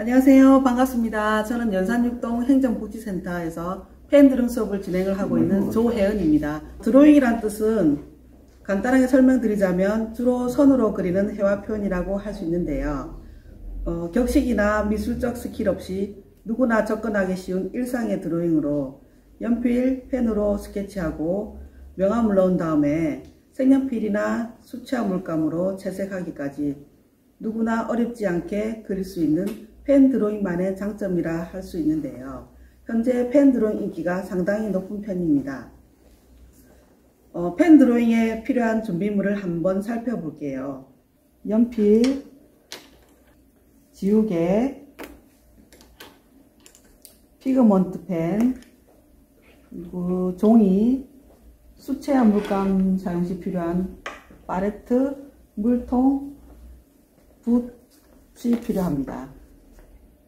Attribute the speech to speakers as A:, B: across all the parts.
A: 안녕하세요. 반갑습니다. 저는 연산육동 행정복지센터에서 펜드롱 수업을 진행을 하고 있는 조혜은입니다. 드로잉이란 뜻은 간단하게 설명드리자면 주로 손으로 그리는 회화 표현이라고 할 수 있는데요. 격식이나 미술적 스킬 없이 누구나 접근하기 쉬운 일상의 드로잉으로 연필, 펜으로 스케치하고 명암을 넣은 다음에 색연필이나 수채화 물감으로 채색하기까지 누구나 어렵지 않게 그릴 수 있는 펜 드로잉만의 장점이라 할 수 있는데요. 현재 펜 드로잉 인기가 상당히 높은 편입니다. 펜 드로잉에 필요한 준비물을 한번 살펴볼게요. 연필, 지우개, 피그먼트 펜, 그리고 종이, 수채화 물감 사용 시 필요한 팔레트, 물통, 붓이 필요합니다.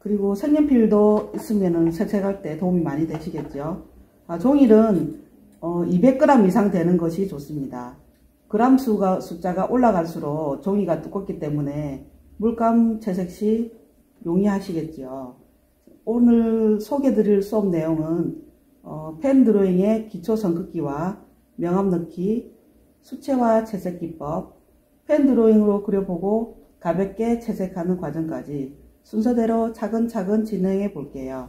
A: 그리고 색연필도 있으면 색색할 때 도움이 많이 되시겠죠. 종이는 200g 이상 되는 것이 좋습니다. 그램 숫자가 올라갈수록 종이가 두껍기 때문에 물감 채색 시 용이하시겠죠. 오늘 소개드릴 수업 내용은 펜 드로잉의 기초 선긋기와 명암 넣기, 수채화 채색 기법, 펜 드로잉으로 그려보고 가볍게 채색하는 과정까지 순서대로 차근차근 진행해 볼게요.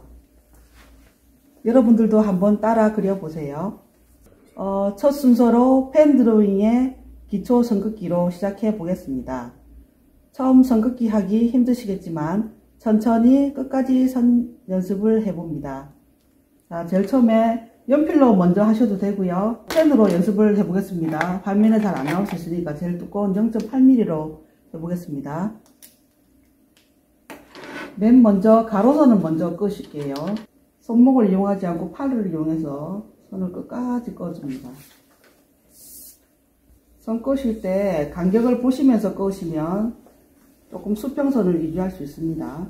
A: 여러분들도 한번 따라 그려보세요. 첫 순서로 펜 드로잉의 기초 선긋기로 시작해 보겠습니다. 처음 선긋기 하기 힘드시겠지만 천천히 끝까지 선 연습을 해봅니다. 자, 제일 처음에 연필로 먼저 하셔도 되고요. 펜으로 연습을 해보겠습니다. 화면에 잘 안 나올 수 있으니까 제일 두꺼운 0.8mm로 해보겠습니다. 맨 먼저 가로선을 먼저 끄실게요. 손목을 이용하지 않고 팔을 이용해서 선을 끝까지 꺼줍니다. 선 끄실 때 간격을 보시면서 끄시면 조금 수평선을 유지할 수 있습니다.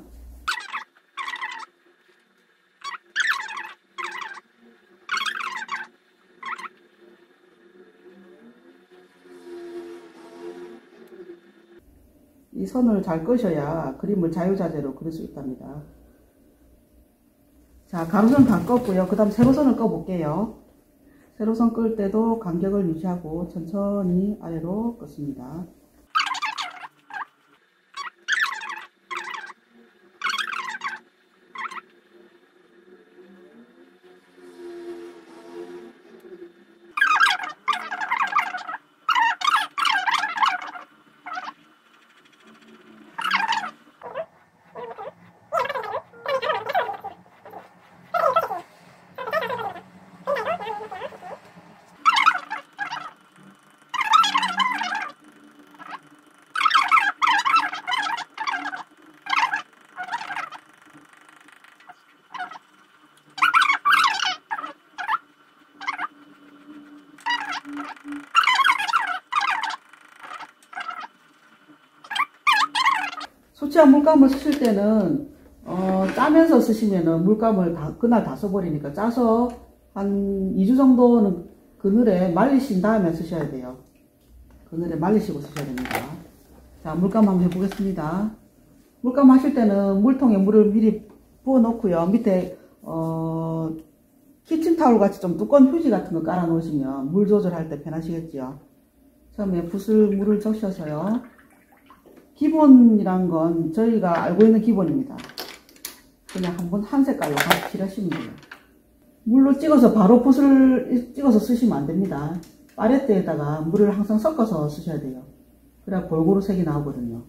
A: 이 선을 잘 끄셔야 그림을 자유자재로 그릴 수 있답니다. 자, 가로선 다 껐고요. 그 다음 세로선을 꺼볼게요. 세로선 끌 때도 간격을 유지하고 천천히 아래로 껐습니다. 수채화 물감을 쓰실 때는 짜면서 쓰시면은 물감을 그날 다 써버리니까 짜서 한 2주 정도는 그늘에 말리신 다음에 쓰셔야 돼요. 그늘에 말리시고 쓰셔야 됩니다. 자, 물감 한번 해보겠습니다. 물감 하실 때는 물통에 물을 미리 부어 놓고요. 밑에 키친타올 같이 좀 두꺼운 휴지 같은 거 깔아 놓으시면 물 조절할 때 편하시겠죠. 처음에 물을 적셔서요. 기본이란 건 저희가 알고 있는 기본입니다. 그냥 한번 한 색깔로 같이 칠하시면 돼요. 물로 찍어서 바로 붓을 찍어서 쓰시면 안 됩니다. 팔레트에다가 물을 항상 섞어서 쓰셔야 돼요. 그래야 골고루 색이 나오거든요.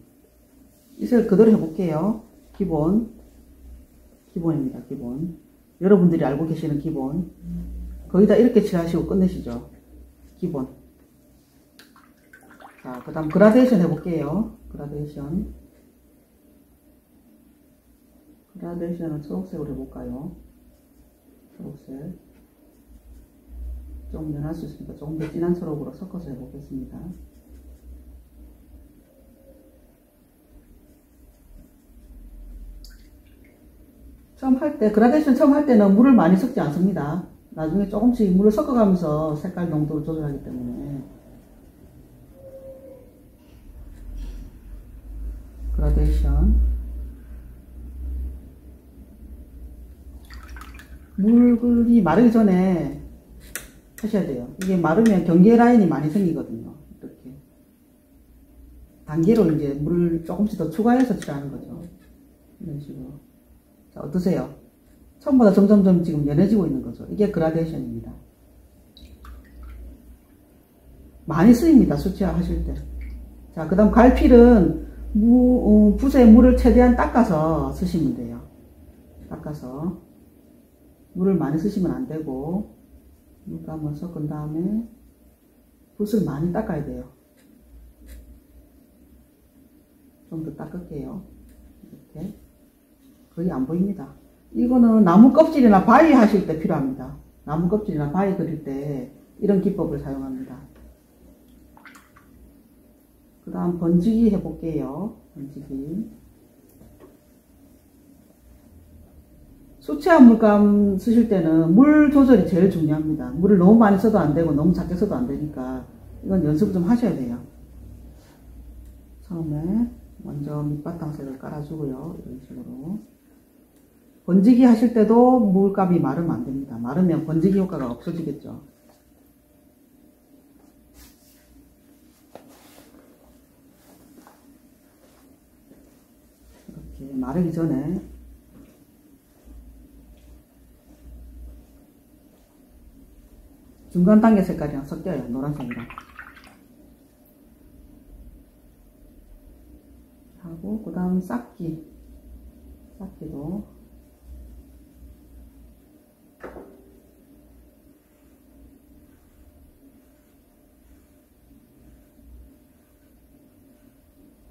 A: 이 색을 그대로 해볼게요. 기본입니다. 기본. 여러분들이 알고 계시는 기본. 거기다 이렇게 칠하시고 끝내시죠. 기본. 자, 그 다음 그라데이션 해볼게요. 그라데이션은 초록색으로 해볼까요? 초록색. 좀 연할 수 있으니까 조금 더 진한 초록으로 섞어서 해보겠습니다. 그라데이션 처음 할 때는 물을 많이 섞지 않습니다. 나중에 조금씩 물을 섞어가면서 색깔 농도를 조절하기 때문에. 그라데이션. 물이 마르기 전에 하셔야 돼요. 이게 마르면 경계 라인이 많이 생기거든요. 이렇게 단계로 이제 물을 조금씩 더 추가해서 칠하는 거죠. 이런 식으로. 자, 어떠세요? 처음보다 점점점 지금 연해지고 있는 거죠. 이게 그라데이션입니다. 많이 쓰입니다. 수채화 하실 때. 자, 그 다음 갈필은 붓에 물을 최대한 닦아서 쓰시면 돼요. 닦아서. 물을 많이 쓰시면 안 되고, 물감을 섞은 다음에 붓을 많이 닦아야 돼요. 좀 더 닦을게요. 이렇게. 거의 안 보입니다. 이거는 나무 껍질이나 바위 하실 때 필요합니다. 나무 껍질이나 바위 그릴 때 이런 기법을 사용합니다. 그 다음 번지기 해볼게요. 번지기. 수채화 물감 쓰실 때는 물 조절이 제일 중요합니다. 물을 너무 많이 써도 안 되고 너무 작게 써도 안 되니까 이건 연습 좀 하셔야 돼요. 처음에 먼저 밑바탕색을 깔아주고요. 이런 식으로. 번지기 하실 때도 물감이 마르면 안 됩니다. 마르면 번지기 효과가 없어지겠죠. 이렇게 마르기 전에 중간 단계 색깔이랑 섞여요. 노란색이랑. 하고 그 다음 싹기도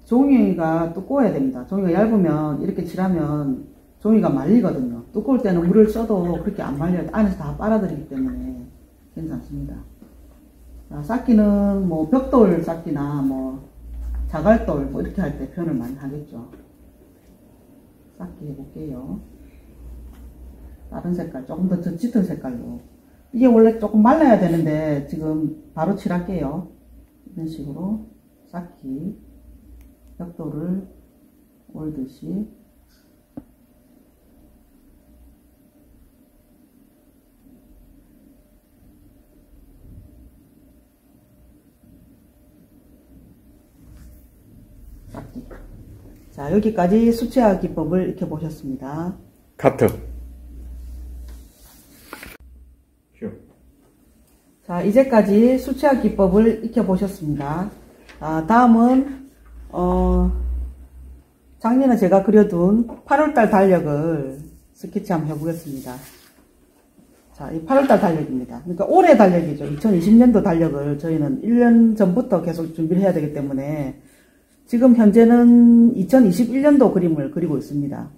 A: 종이가 두꺼워야 됩니다. 종이가 얇으면 이렇게 칠하면 종이가 말리거든요. 두꺼울 때는 물을 써도 그렇게 안 말려요. 안에서 다 빨아들이기 때문에 괜찮습니다. 자, 싹기는 뭐 벽돌 싹기나 뭐 자갈돌 뭐 이렇게 할 때 표현을 많이 하겠죠. 싹기 해볼게요. 다른 색깔 조금 더 짙은 색깔로. 이게 원래 조금 말라야 되는데 지금 바로 칠할게요. 이런 식으로 싹기 벽돌을 올듯이 싹기. 자, 여기까지 수채화 기법을 익혀보셨습니다.
B: 카트.
A: 자, 이제까지 수채화 기법을 익혀보셨습니다. 다음은 작년에 제가 그려둔 8월달 달력을 스케치 한번 해보겠습니다. 자, 이 8월달 달력입니다. 그러니까 올해 달력이죠. 2020년도 달력을 저희는 1년 전부터 계속 준비를 해야 되기 때문에 지금 현재는 2021년도 그림을 그리고 있습니다.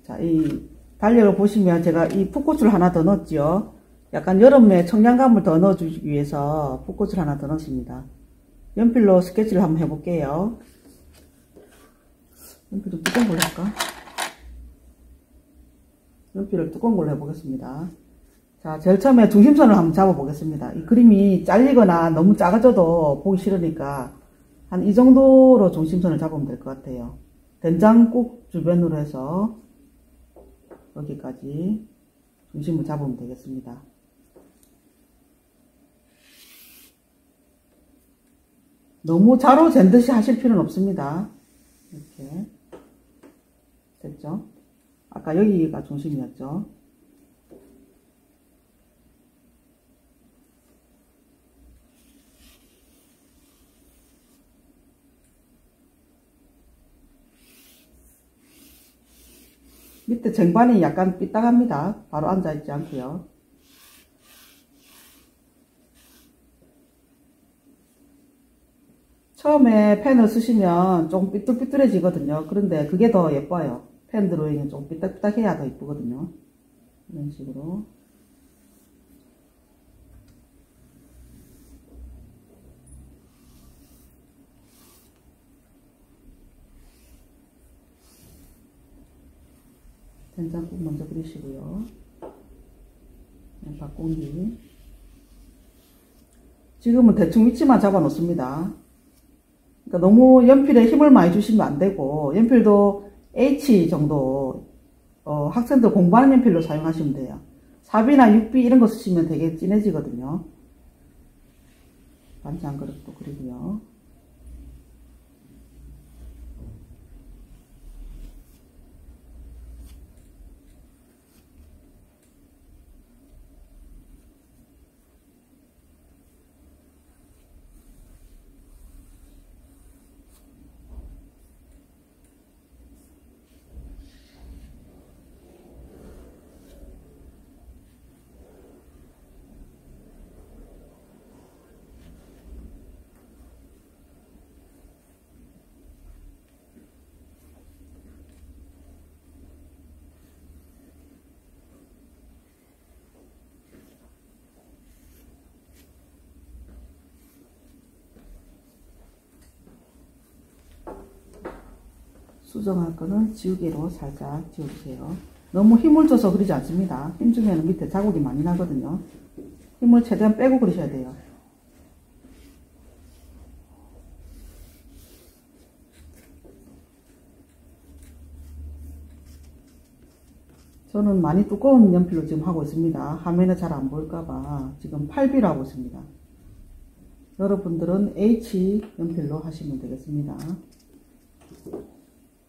A: 자, 이 달력을 보시면 제가 이 풋고추를 하나 더 넣었죠. 약간 여름에 청량감을 더 넣어주기 위해서 풋고추를 하나 더 넣습니다. 연필로 스케치를 한번 해볼게요. 연필 좀 두꺼운 걸로 할까? 연필을 두꺼운 걸로 해보겠습니다. 자, 제일 처음에 중심선을 한번 잡아보겠습니다. 이 그림이 잘리거나 너무 작아져도 보기 싫으니까 한 이 정도로 중심선을 잡으면 될 것 같아요. 된장국 주변으로 해서 여기까지 중심을 잡으면 되겠습니다. 너무 자로 잰 듯이 하실 필요는 없습니다. 이렇게 됐죠? 아까 여기가 중심이었죠? 밑에 쟁반이 약간 삐딱합니다. 바로 앉아있지 않고요. 처음에 펜을 쓰시면 조금 삐뚤삐뚤해지거든요. 그런데 그게 더 예뻐요. 펜 드로잉은 좀 삐딱삐딱해야 더 예쁘거든요. 이런 식으로. 된장국 먼저 그리시고요. 박공기. 지금은 대충 위치만 잡아 놓습니다. 그러니까 너무 연필에 힘을 많이 주시면 안 되고, 연필도 H 정도 학생들 공부하는 연필로 사용하시면 돼요. 4B나 6B 이런 거 쓰시면 되게 진해지거든요. 반찬 그릇도 그리고요. 수정할 거는 지우개로 살짝 지워주세요. 너무 힘을 줘서 그리지 않습니다. 힘 주면 밑에 자국이 많이 나거든요. 힘을 최대한 빼고 그리셔야 돼요. 저는 많이 두꺼운 연필로 지금 하고 있습니다. 화면에 잘 안 보일까봐 지금 8B로 하고 있습니다. 여러분들은 H 연필로 하시면 되겠습니다.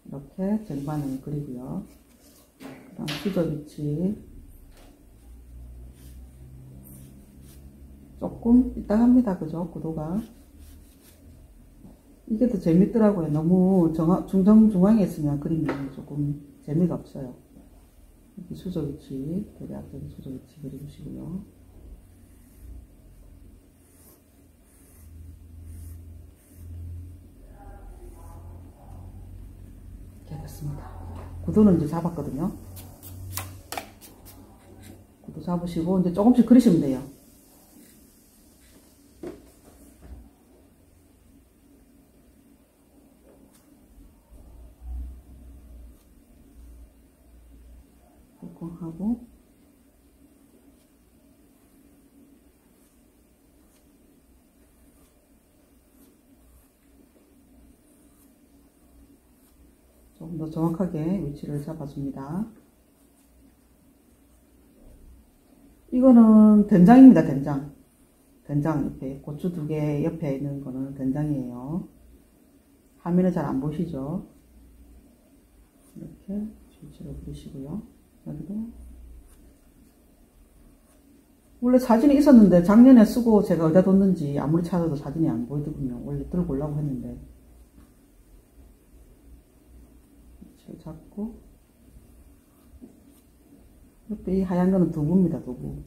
A: 이렇게 쟁반을 그리고요. 그다음 수저 위치 조금 이따 합니다. 그죠? 구도가 이게 더 재밌더라고요. 너무 중앙에 있으면 그림이 조금 재미가 없어요. 이렇게 수저 위치, 대략적인 수저 위치 그려주시고요. 됐습니다. 구도는 이제 잡았거든요. 구도 잡으시고 이제 조금씩 그리시면 돼요. 하고 조금 더 정확하게 위치를 잡아줍니다. 이거는 된장입니다. 된장. 된장 옆에 고추 2개 옆에 있는 거는 된장이에요. 화면에 잘 안 보시죠? 이렇게 위치를 그리시고요. 여기도 원래 사진이 있었는데 작년에 쓰고 제가 어디다 뒀는지 아무리 찾아도 사진이 안 보이더군요. 원래 들고 오려고 했는데 위치를 잡고 옆에 이 하얀 거는 두부입니다. 두부.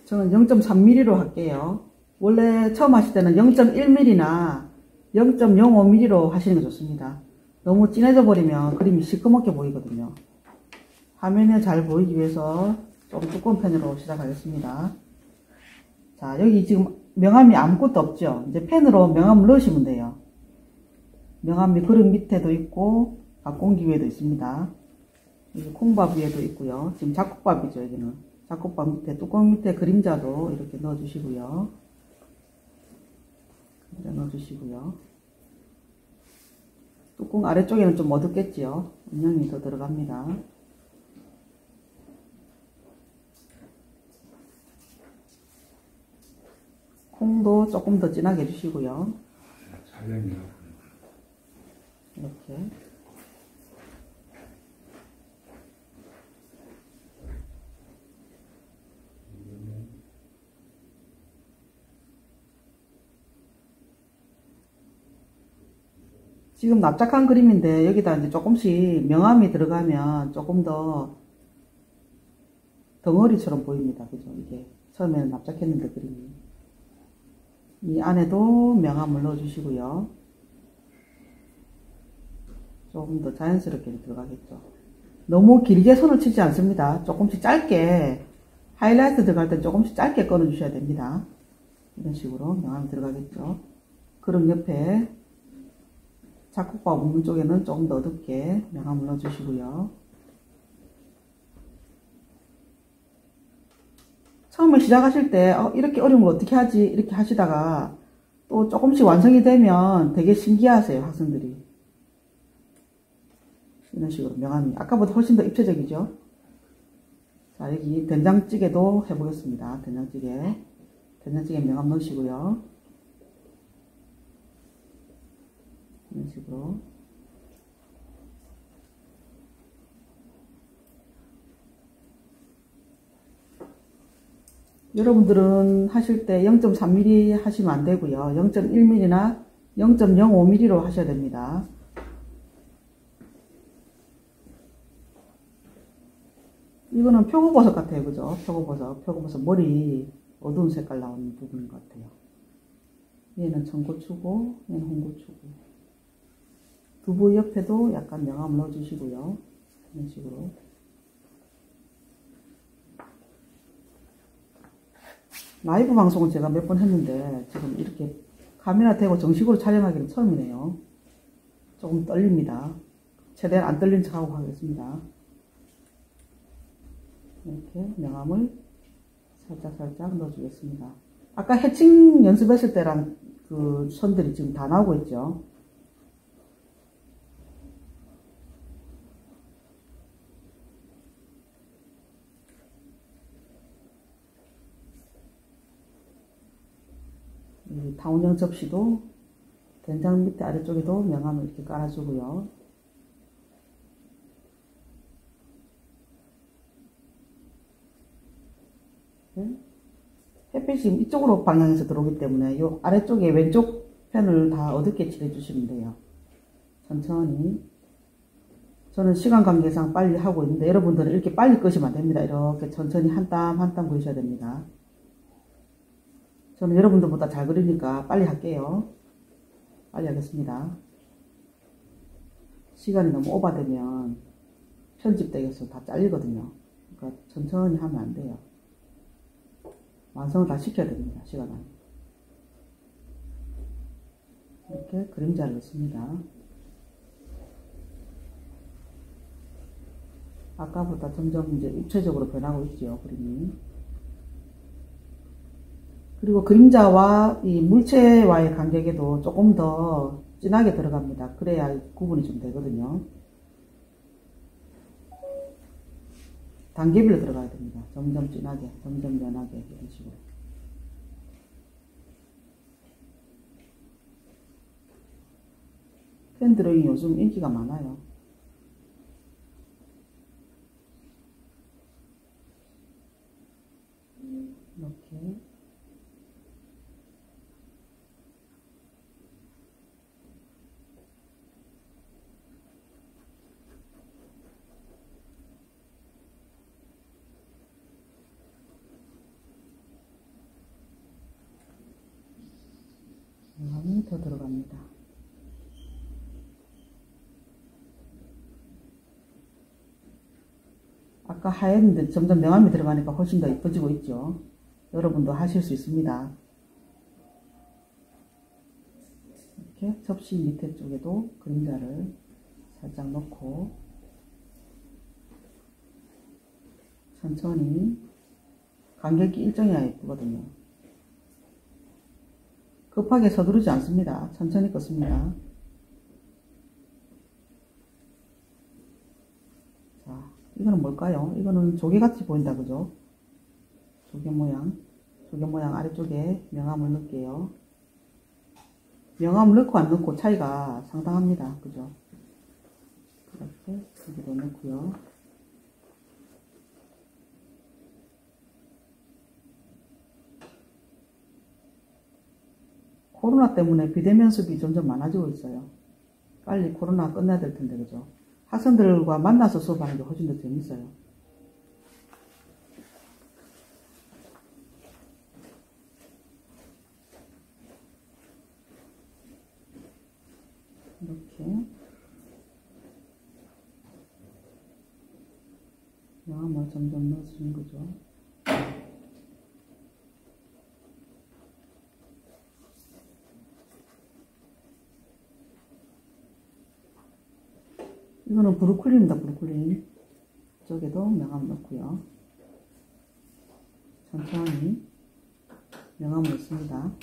A: 저는 0.3mm로 할게요. 원래 처음 하실 때는 0.1mm나 0.05mm로 하시는 게 좋습니다. 너무 진해져 버리면 그림이 시커멓게 보이거든요. 화면에 잘 보이기 위해서 좀 두꺼운 펜으로 시작하겠습니다. 자, 여기 지금 명암이 아무것도 없죠. 이제 펜으로 명암을 넣으시면 돼요. 명암이 그릇 밑에도 있고 밥공기 위에도 있습니다. 여기 콩밥 위에도 있고요. 지금 잡곡밥이죠. 여기는 잡곡밥 밑에 뚜껑 밑에 그림자도 이렇게 넣어주시고요. 넣어주시고요. 뚜껑 아래쪽에는 좀 어둡겠지요. 음영이 더 들어갑니다. 콩도 조금 더 진하게 해주시고요. 이렇게. 지금 납작한 그림인데 여기다 이제 조금씩 명암이 들어가면 조금 더 덩어리처럼 보입니다. 그죠? 이게 처음에는 납작했는데 그림이. 이 안에도 명암을 넣어주시고요. 조금 더 자연스럽게 들어가겠죠. 너무 길게 손을 치지 않습니다. 조금씩 짧게 하이라이트 들어갈 때 조금씩 짧게 꺼내 주셔야 됩니다. 이런 식으로 명암이 들어가겠죠. 그럼 옆에 잡곡밥 먹는 쪽에는 조금 더 어둡게 명암을 넣어주시고요. 처음에 시작하실 때 이렇게 어려운 걸 어떻게 하지 이렇게 하시다가 또 조금씩 완성이 되면 되게 신기하세요, 학생들이. 이런 식으로 명함이 아까보다 훨씬 더 입체적이죠. 자, 여기 된장찌개도 해보겠습니다. 된장찌개 명함 넣으시고요. 이런 식으로. 여러분들은 하실 때 0.3mm 하시면 안 되고요. 0.1mm나 0.05mm로 하셔야 됩니다. 이거는 표고버섯 같아요. 그죠? 표고버섯 머리 어두운 색깔 나오는 부분인 것 같아요. 얘는 청고추고 얘는 홍고추고. 두부 옆에도 약간 명암 넣어주시고요. 이런 식으로. 라이브 방송은 제가 몇 번 했는데 지금 이렇게 카메라 대고 정식으로 촬영하기는 처음이네요. 조금 떨립니다. 최대한 안 떨린 척하고 하겠습니다. 이렇게 명암을 살짝 넣어주겠습니다. 아까 해칭 연습했을 때랑 그 선들이 지금 다 나오고 있죠. 이 타원형 접시도 된장 밑에 아래쪽에도 명암을 이렇게 깔아주고요. 햇빛이 이쪽으로 방향에서 들어오기 때문에 이 아래쪽에 왼쪽 편을 다 어둡게 칠해 주시면 돼요. 천천히. 저는 시간 관계상 빨리 하고 있는데 여러분들은 이렇게 빨리 끄시면 안 됩니다. 이렇게 천천히 한 땀 한 땀 그리셔야 됩니다. 저는 여러분들보다 잘 그리니까 빨리 할게요. 빨리 하겠습니다. 시간이 너무 오버되면 편집되어서 다 잘리거든요. 그러니까 천천히 하면 안 돼요. 완성을 다 시켜야 됩니다. 시간 안에. 이렇게 그림자를 넣습니다. 아까보다 점점 이제 입체적으로 변하고 있죠, 그림이. 그리고 그림자와 이 물체와의 간격에도 조금 더 진하게 들어갑니다. 그래야 구분이 좀 되거든요. 단계별로 들어가야 됩니다. 점점 진하게, 점점 연하게, 이런 식으로. 펜 드로잉이 요즘 인기가 많아요. 이렇게. 명암이 더 들어갑니다. 아까 하였는데 점점 명암이 들어가니까 훨씬 더 이뻐지고 있죠. 여러분도 하실 수 있습니다. 이렇게 접시 밑에 쪽에도 그림자를 살짝 넣고 천천히 간격이 일정해야 예쁘거든요. 급하게 서두르지 않습니다. 천천히 껐습니다. 자, 이거는 뭘까요? 이거는 조개같이 보인다, 그죠? 조개 모양 아래쪽에 명암을 넣을게요. 명암을 넣고 안 넣고 차이가 상당합니다. 그죠? 이렇게 여기도 넣고요. 코로나 때문에 비대면 수업이 점점 많아지고 있어요. 빨리 코로나 끝나야 될 텐데, 그죠? 학생들과 만나서 수업하는 게 훨씬 더 재밌어요. 이렇게 명암을 점점 넣어주는 거죠. 이거는 브루클린입니다. 브루클린. 이쪽에도 명암 넣고요. 천천히 명암을 넣습니다.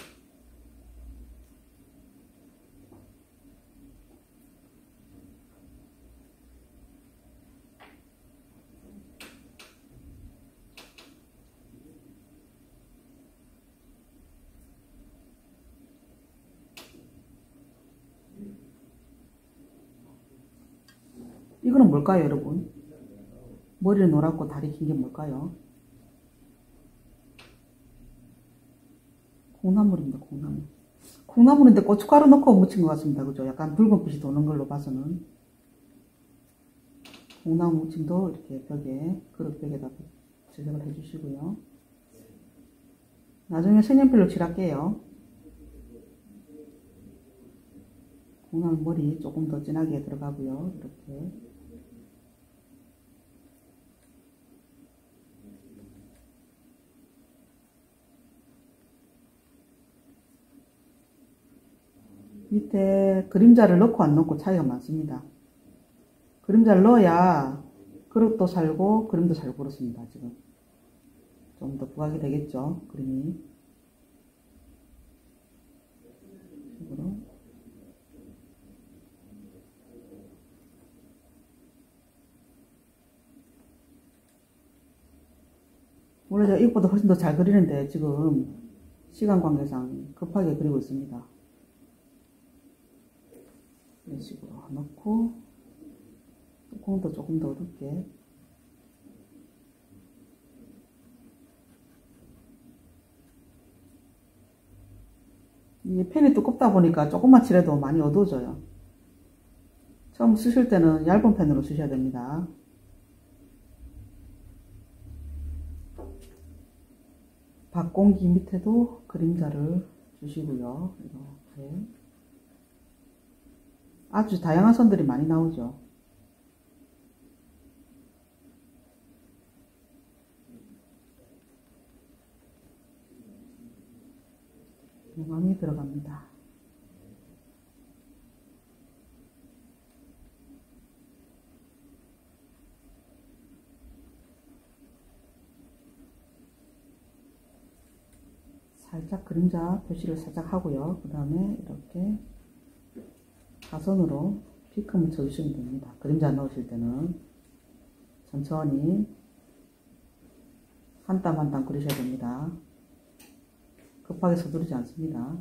A: 이거는 뭘까요, 여러분? 머리는 노랗고 다리 긴 게 뭘까요? 콩나물입니다, 콩나물. 콩나물인데 고춧가루 넣고 무친 것 같습니다. 그죠? 약간 붉은빛이 도는 걸로 봐서는. 콩나물 무침도 이렇게 벽에, 그릇벽에다 제작을 해주시고요. 나중에 색연필로 칠할게요. 콩나물 머리 조금 더 진하게 들어가고요. 이렇게. 밑에 그림자를 넣고 안 넣고 차이가 많습니다. 그림자를 넣어야 그릇도 살고 그림도 잘 그렇습니다. 지금 좀 더 부각이 되겠죠, 그림이. 식으로. 원래 제가 이것보다 훨씬 더 잘 그리는데 지금 시간 관계상 급하게 그리고 있습니다. 이런 식으로 넣고 뚜껑도 조금 더 어둡게. 이게 펜이 두껍다 보니까 조금만 칠해도 많이 어두워져요. 처음 쓰실 때는 얇은 펜으로 쓰셔야 됩니다. 박공기 밑에도 그림자를 주시고요. 이렇게 아주 다양한 선들이 많이 나오죠. 많이 들어갑니다. 살짝 그림자 표시를 살짝 하고요. 그 다음에 이렇게 가선으로 피크 묻혀주시면 됩니다. 그림자 넣으실 때는 천천히 한 땀 한 땀 그리셔야 됩니다. 급하게 서두르지 않습니다.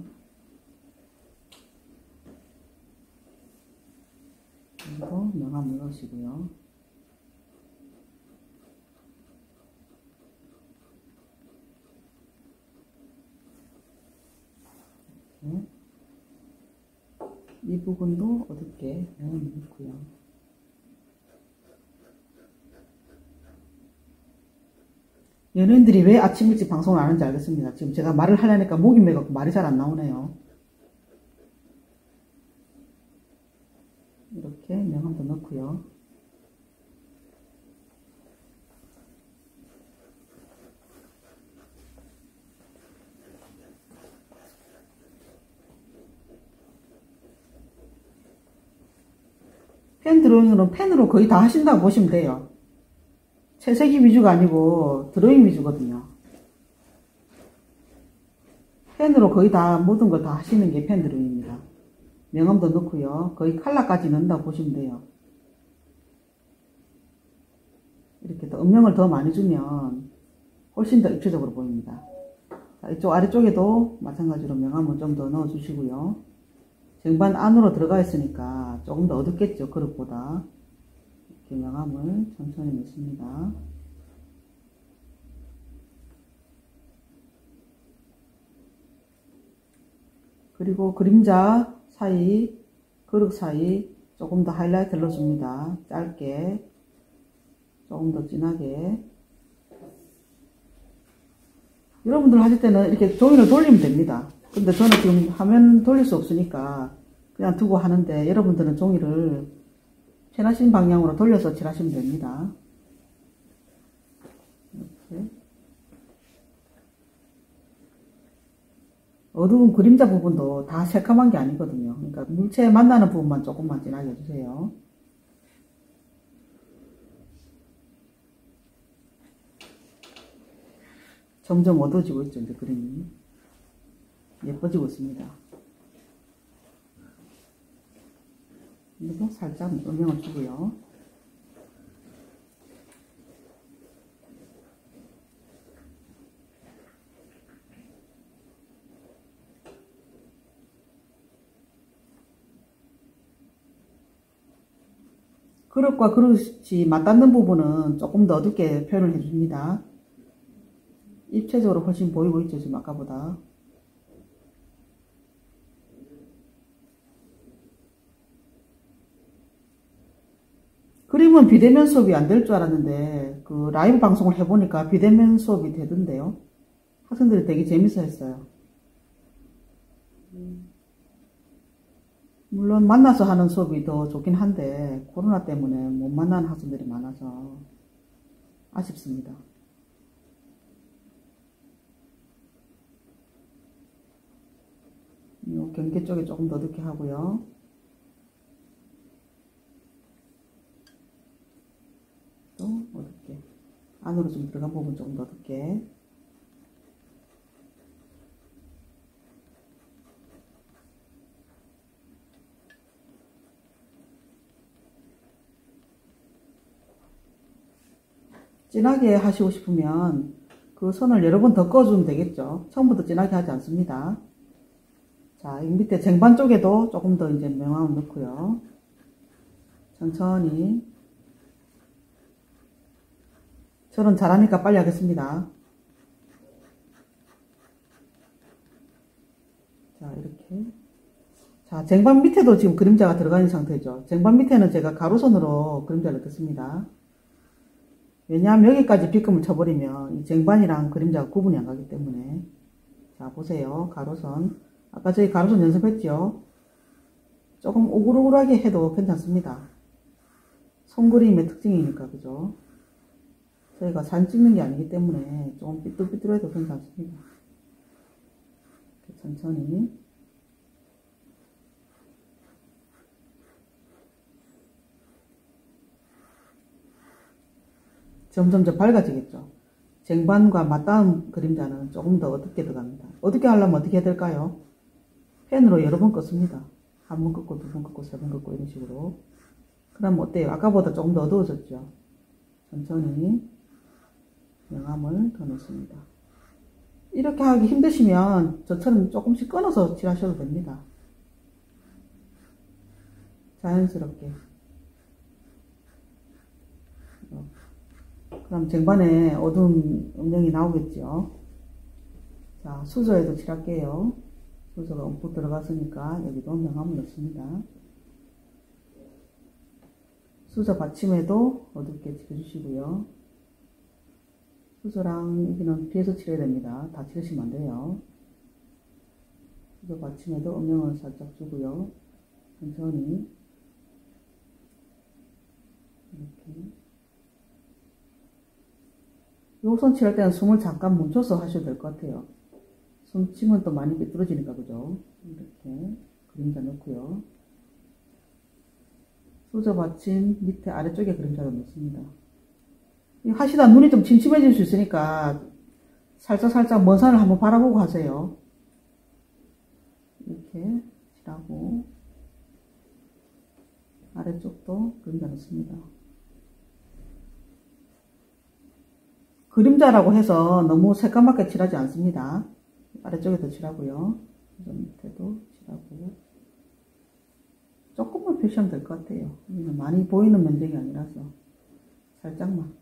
A: 그리고 명암을 넣으시고요. 이렇게 이 부분도 어둡게 명암을 넣고요. 연예인들이 왜 아침 일찍 방송을 안 하는지 알겠습니다. 지금 제가 말을 하려니까 목이 메갖고 말이 잘 안 나오네요. 이렇게 명암도 넣고요. 펜 드로잉은 펜으로 거의 다 하신다고 보시면 돼요. 채색이 위주가 아니고 드로잉 위주거든요. 펜으로 거의 다 모든 걸 다 하시는 게 펜 드로잉입니다. 명암도 넣고요. 거의 칼라까지 넣는다고 보시면 돼요. 이렇게 또 음영을 더 많이 주면 훨씬 더 입체적으로 보입니다. 자, 이쪽 아래쪽에도 마찬가지로 명암을 좀 더 넣어 주시고요. 쟁반 안으로 들어가 있으니까 조금 더 어둡겠죠, 그릇보다. 이렇게 명암을 천천히 넣습니다. 그리고 그림자 사이, 그릇 사이 조금 더 하이라이트를 넣어줍니다. 짧게, 조금 더 진하게. 여러분들 하실 때는 이렇게 종이를 돌리면 됩니다. 근데 저는 지금 화면 돌릴 수 없으니까 그냥 두고 하는데, 여러분들은 종이를 편하신 방향으로 돌려서 칠하시면 됩니다. 이렇게. 어두운 그림자 부분도 다 새까만 게 아니거든요. 그러니까 물체에 만나는 부분만 조금만 진하게 해주세요. 점점 어두워지고 있죠, 이제 그림이. 예뻐지고 있습니다. 그리고 살짝 음영을 주고요. 그릇과 그릇이 맞닿는 부분은 조금 더 어둡게 표현을 해줍니다. 입체적으로 훨씬 보이고 있죠, 지금 아까보다. 그림은 비대면 수업이 안 될 줄 알았는데 그 라이브 방송을 해보니까 비대면 수업이 되던데요. 학생들이 되게 재밌어 했어요. 물론 만나서 하는 수업이 더 좋긴 한데 코로나 때문에 못 만나는 학생들이 많아서 아쉽습니다. 요 경계 쪽에 조금 더 어둡게 하고요. 또 어둡게 안으로 좀 들어간 부분 조금 더 어둡게. 진하게 하시고 싶으면 그 선을 여러 번 더 꺼주면 되겠죠. 처음부터 진하게 하지 않습니다. 자, 이 밑에 쟁반 쪽에도 조금 더 이제 명암을 넣고요. 천천히. 저는 잘하니까 빨리 하겠습니다. 자, 이렇게. 자, 쟁반 밑에도 지금 그림자가 들어가 있는 상태죠. 쟁반 밑에는 제가 가로선으로 그림자를 넣습니다. 왜냐하면 여기까지 빗금을 쳐버리면 이 쟁반이랑 그림자가 구분이 안 가기 때문에. 자, 보세요. 가로선. 아까 저희 가로선 연습했죠? 조금 오글오글하게 해도 괜찮습니다. 손그림의 특징이니까, 그죠? 저희가 사진 찍는 게 아니기 때문에 조금 삐뚤삐뚤해도 괜찮습니다. 이렇게 천천히. 점점점 밝아지겠죠. 쟁반과 맞닿은 그림자는 조금 더 어둡게 들어갑니다. 어둡게 하려면 어떻게 해야 될까요? 펜으로 여러 번 껐습니다. 한 번 껐고, 두 번 껐고, 세 번 껐고, 이런 식으로. 그럼 어때요? 아까보다 조금 더 어두워졌죠? 천천히 명암을 더 넣습니다. 이렇게 하기 힘드시면 저처럼 조금씩 끊어서 칠하셔도 됩니다. 자연스럽게. 그럼 쟁반에 어두운 음영이 나오겠죠. 자, 수저에도 칠할게요. 수저가 움푹 들어갔으니까 여기도 명암을 넣습니다. 수저 받침에도 어둡게 칠해주시고요. 수저랑 여기는 뒤에서 칠해야 됩니다. 다 칠하시면 안 돼요. 수저 받침에도 음영을 살짝 주고요. 천천히 이렇게. 요선 칠할 때는 숨을 잠깐 멈춰서 하셔도 될 것 같아요. 숨 치면 또 많이 삐뚤어지니까, 그죠? 이렇게 그림자 넣고요. 수저 받침 밑에 아래쪽에 그림자를 넣습니다. 하시다 눈이 좀 침침해질 수 있으니까 살짝 먼 산을 한번 바라보고 하세요. 이렇게 칠하고 아래쪽도 그림자 넣습니다. 그림자라고 해서 너무 새까맣게 칠하지 않습니다. 아래쪽에도 칠하고요. 밑에도 칠하고. 조금만 표시하면 될 것 같아요. 많이 보이는 면적이 아니라서 살짝만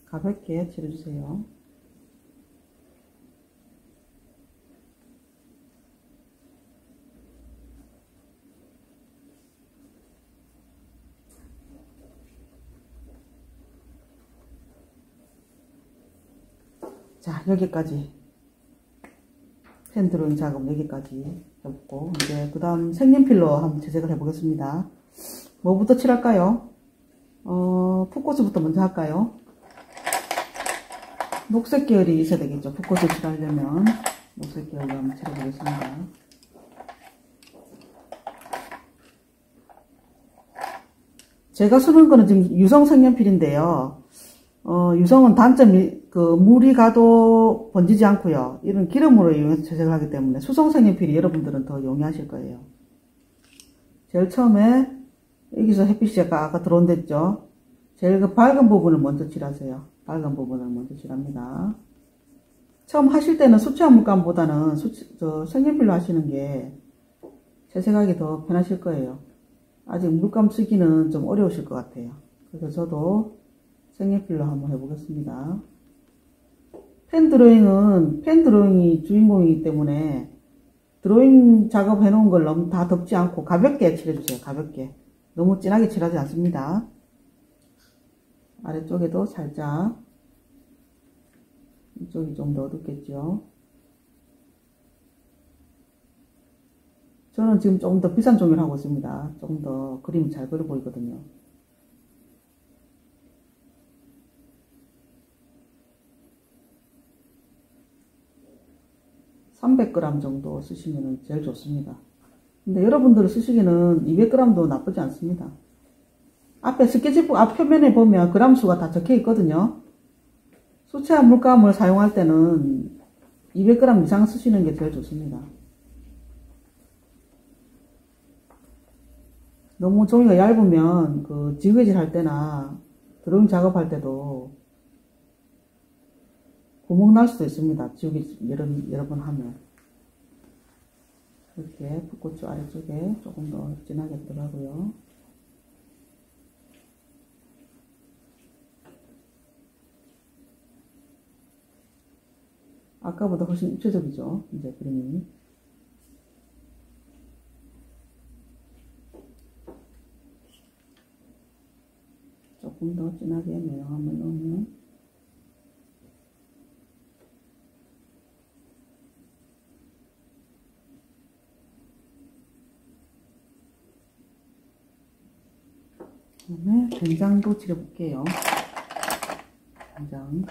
A: 가볍게 칠해주세요. 자, 여기까지 펜 드로잉 작업 여기까지 해보고 이제 그 다음 색연필로 한번 채색을 해보겠습니다. 뭐부터 칠할까요? 풋고스부터 먼저 할까요? 녹색 계열이 있어야 되겠죠. 풋고스 칠하려면 녹색 계열로 한번 칠해보겠습니다. 제가 쓰는 거는 지금 유성 색연필인데요. 유성은 단점이 물이 가도 번지지 않고요. 이런 기름으로 이용해서 채색을 하기 때문에 수성 색연필이 여러분들은 더 용이하실 거예요. 제일 처음에 여기서 햇빛이 아까 들어온댔죠. 제일 그 밝은 부분을 먼저 칠하세요. 밝은 부분을 먼저 칠합니다. 처음 하실 때는 수채화 물감보다는 색연필로 하시는 게 채색하기 더 편하실 거예요. 아직 물감 쓰기는 좀 어려우실 것 같아요. 그래서 저도 색연필로 한번 해보겠습니다. 펜 드로잉이 주인공이기 때문에 드로잉 작업 해놓은 걸 너무 다 덮지 않고 가볍게 칠해주세요. 가볍게. 너무 진하게 칠하지 않습니다. 아래쪽에도 살짝, 이쪽이 좀 더 어둡겠죠. 저는 지금 조금 더 비싼 종이를 하고 있습니다. 조금 더 그림이 잘 그려 보이거든요. 300g 정도 쓰시면 제일 좋습니다. 근데 여러분들이 쓰시기는 200g도 나쁘지 않습니다. 앞에 스케치북 앞표면에 보면 그람 수가 다 적혀 있거든요. 수채화 물감을 사용할 때는 200g 이상 쓰시는 게 제일 좋습니다. 너무 종이가 얇으면 그 지그질 할 때나 드로잉 작업할 때도 구멍 날 수도 있습니다. 지우개 여러 번 하면. 이렇게 붓고추 아래쪽에 조금 더 진하게 들어가고요. 아까보다 훨씬 입체적이죠. 이제 그림이. 조금 더 진하게 매형함을 넣으면 그다음에 된장도 칠해볼게요. 된장.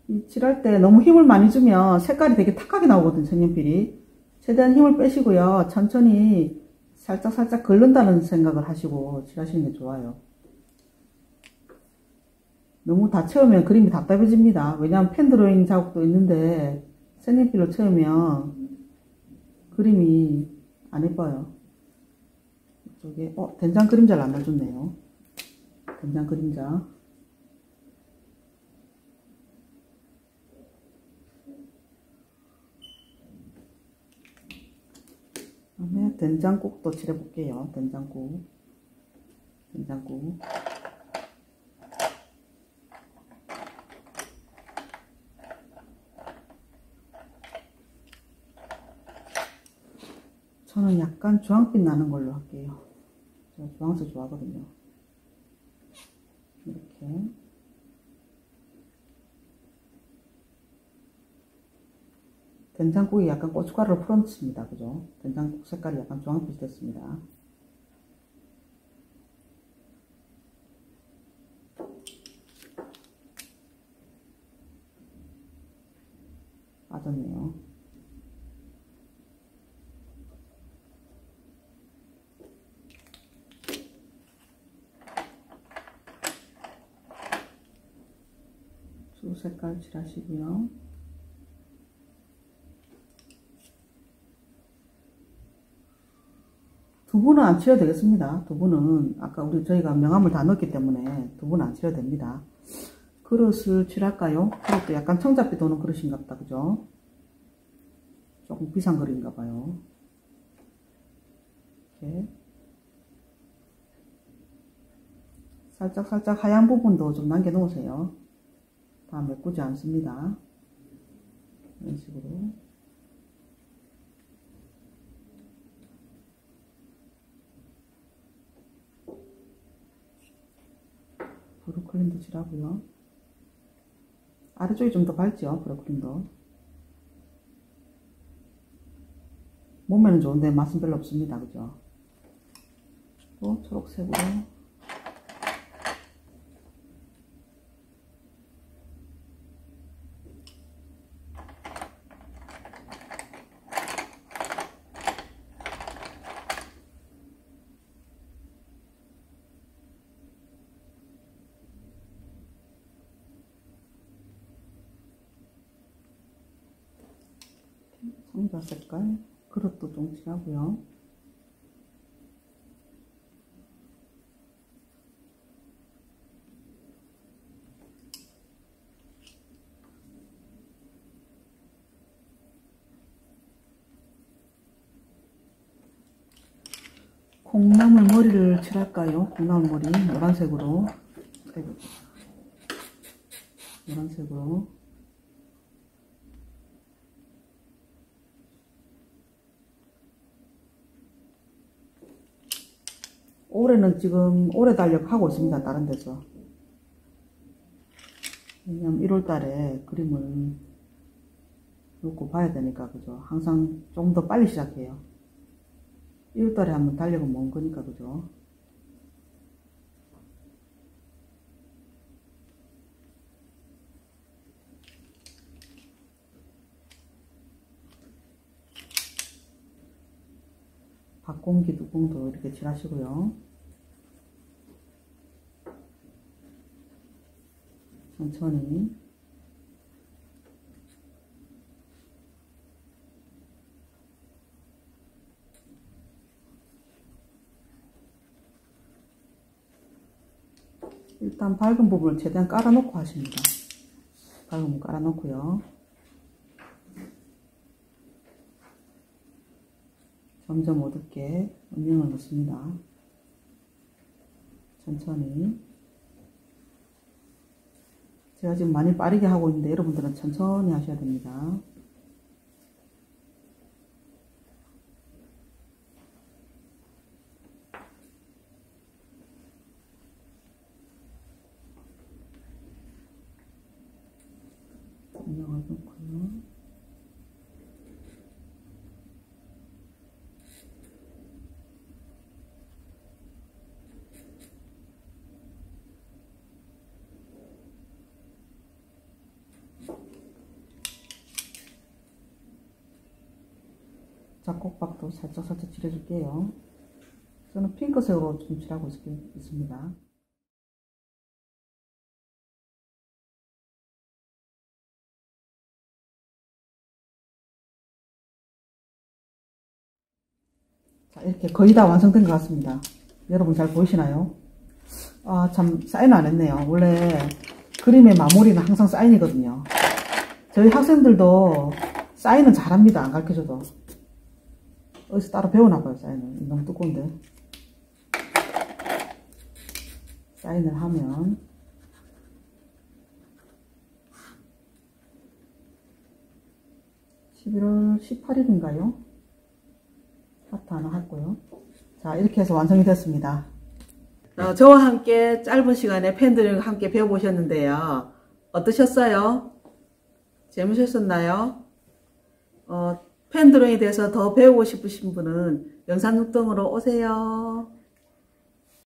A: 이 칠할 때 너무 힘을 많이 주면 색깔이 되게 탁하게 나오거든요. 색연필이. 최대한 힘을 빼시고요. 천천히 살짝 긁는다는 생각을 하시고 칠하시는 게 좋아요. 너무 다 채우면 그림이 답답해집니다. 왜냐하면 펜 드로잉 작업도 있는데 색연필로 채우면 그림이 안 예뻐요. 이쪽에 된장 그림자를 안 넣어줬네요. 된장 그림자. 그다음에 된장국도 칠해볼게요. 된장국. 저는 약간 주황빛 나는 걸로 할게요. 제가 주황색 좋아하거든요. 이렇게. 된장국이 약간 고춧가루를 풀어넣습니다. 그죠? 된장국 색깔이 약간 주황빛이 됐습니다. 빠졌네요. 주 색깔 칠하시고요. 두부는 안 칠해도 되겠습니다. 두부는 아까 저희가 명암을 다 넣었기 때문에 두부는 안 칠해도 됩니다. 그릇을 칠할까요? 그릇도 약간 청자빛 도는 그릇인가 보다. 그죠? 조금 비싼 그릇인가 봐요. 이렇게 살짝 하얀 부분도 좀 남겨 놓으세요. 다 메꾸지 않습니다. 이런 식으로. 브루클린도 칠하고요. 아래쪽이 좀 더 밝죠? 브루클린도. 몸매는 좋은데 맛은 별로 없습니다. 그죠? 또 초록색으로. 상자 색깔, 그릇도 좀 칠하고요. 콩나물 머리를 칠할까요? 콩나물 머리 노란색으로. 노란색으로. 올해는 지금 올해 달력 하고 있습니다. 다른 데서. 왜냐면 1월 달에 그림을 놓고 봐야 되니까, 그죠? 항상 좀 더 빨리 시작해요. 1월 달에 한번 달력은 먼 거니까, 그죠? 박공기 뚜껑도 이렇게 칠하시고요. 천천히. 일단 밝은 부분을 최대한 깔아놓고 하십니다. 밝은 부분 깔아놓고요. 점점 어둡게 음영을 넣습니다. 천천히. 제가 지금 많이 빠르게 하고 있는데 여러분들은 천천히 하셔야 됩니다. 음영을 넣고요. 잡곡밥도 살짝 칠해줄게요. 저는 핑크색으로 좀 칠하고 있습니다. 자, 이렇게 거의 다 완성된 것 같습니다. 여러분 잘 보이시나요? 아, 참 사인 안 했네요. 원래 그림의 마무리는 항상 사인이거든요. 저희 학생들도 사인은 잘합니다. 안 가르쳐줘도. 어디서 따로 배우나봐요. 사인은 너무 두꺼운데. 사인을 하면 11월 18일인가요? 하트 하나 했고요. 자, 이렇게 해서 완성이 됐습니다. 저와 함께 짧은 시간에 펜들과 함께 배워보셨는데요. 어떠셨어요? 재밌으셨나요? 펜 드로잉에 대해서 더 배우고 싶으신 분은 연산육동으로 오세요.